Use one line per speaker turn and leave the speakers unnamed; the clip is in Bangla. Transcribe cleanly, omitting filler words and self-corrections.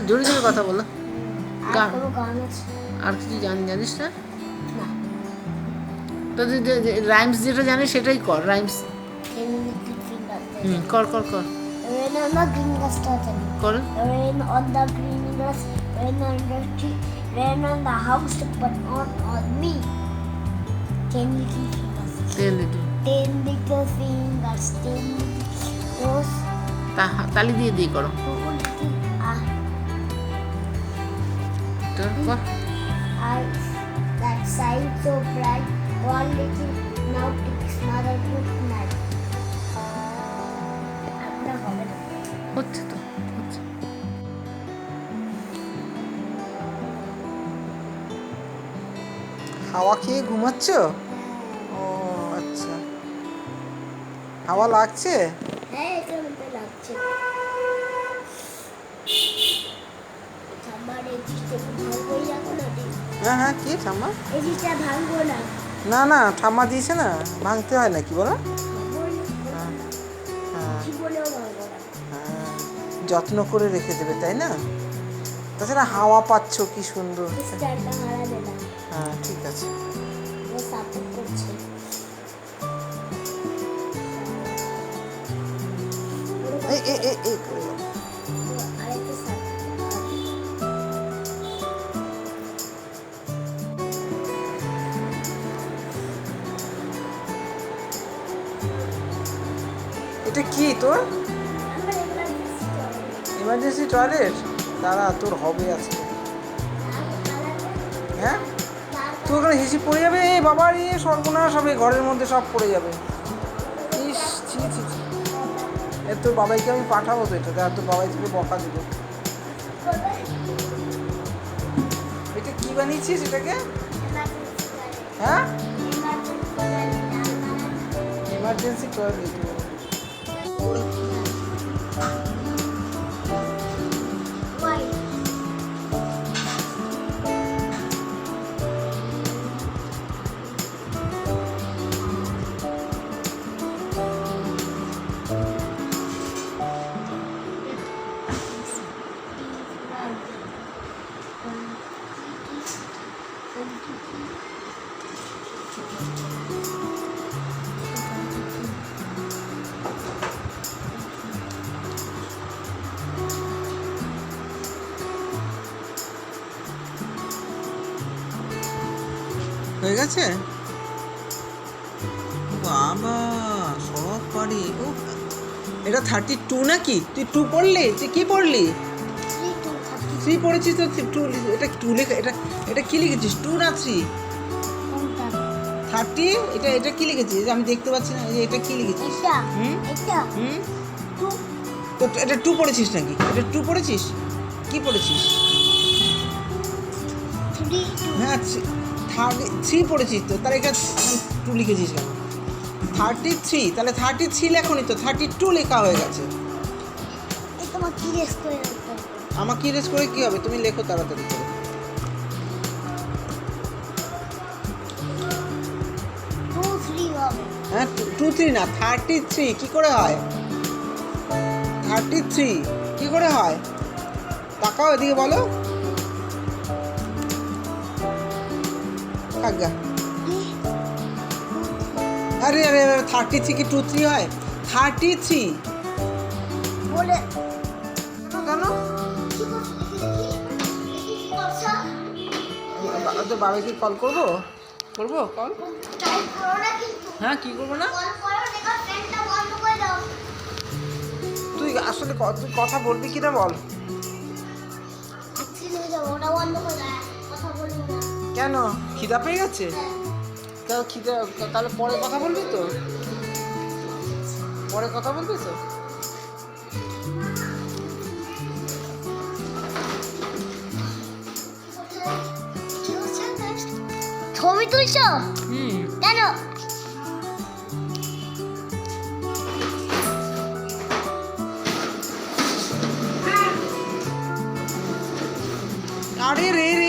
জোরে জোরে কথা বলো।
আর কোনো গান আছে?
আর কিছু জানিস না?
না।
তো রাইমস যেটা জানিস সেটাই কর, রাইমস। কর কর কর।
Rain on the green grass,
কর।
rain on the green grass, rain on the tree, rain on the house, but not on me. 10 little fingers, 10 little fingers, 10 little toes.
তালি দিয়ে দিয়ে করো।
Eyes that shine so bright, one little now takes another good night.
হচ্ছে তো, হচ্ছে। হাওয়া খেয়ে ঘুমাচ্ছ? ও আচ্ছা, হাওয়া লাগছে?
হ্যাঁ, এটা মধ্যে লাগছে।
হ্যাঁ হ্যাঁ, কি ঠাম্মা? না না, ঠাম্মা দিয়েছে না, ভাঙতে হয় নাকি বলো? হ্যাঁ, যত্ন করে রেখে দেবে, তাই না? তাছাড়া হাওয়া পাচ্ছ কি সুন্দর। হ্যাঁ ঠিক আছে। এই এই এই এই করে যাও। এটা কি তোর? Emergency toilet? দাঁড়া, তোর হবে আজকে। হ্যাঁ, তোর ওখানে হিসি পড়ে যাবে। এই বাবার সর্বনাশ হবে, ঘরের মধ্যে সব পড়ে যাবে। ইস, ছি ছি ছি। তোর বাবাইকে আমি পাঠাবো তো, এটা তোর বাবাই থেকে বকা দেবো। এটা কি বানিয়েছিস এটাকে? হ্যাঁ, ইমার্জেন্সি টয়লেট। হয়ে গেছে বাবা, সব পারি। ও, এটা 32 নাকি? তুই 2 পড়লি? তুই কি পড়লি? 3 পড়েছিস তো? 2, এটা 2 লেখা। এটা এটা কি লিখেছিস? 2 না 3? 30। এটা এটা কি লিখেছিস? আমি দেখতে পাচ্ছি না। এটা কি লিখেছিস? তো এটা 2 পড়েছিস নাকি? এটা 2 পড়েছিস? কি পড়েছিস? হ্যাঁ, 3 পড়েছিস তো, তাহলে এটা 2 লিখেছিস কেন? 33, তাহলে 33 লেখনি তো, 32 লেখা হয়ে গেছে। আমাকে ইরেজ করে কি হবে? তুমি লেখো তাড়াতাড়ি করে।
2 3 হবে।
হ্যাঁ, 2 3 না, 33 কি করে হয়? 33 কি করে হয়? তাকাও এদিকে, বলো। আজ্ঞা, আরে আরে 33 কি 2 3 হয়? 33
বলে
কেন? তোর বাবাকে কল করবো? করবো কল? হ্যাঁ, কি করবো না? তুই আসলে তুই কথা বলবি কিনা বল। কেন, খিদা পেয়ে গেছে? খিদা, তাহলে পরে কথা বলবি তো? পরে কথা বলবি তো?
ছবি তুলছো? কেন?
আরে রে রে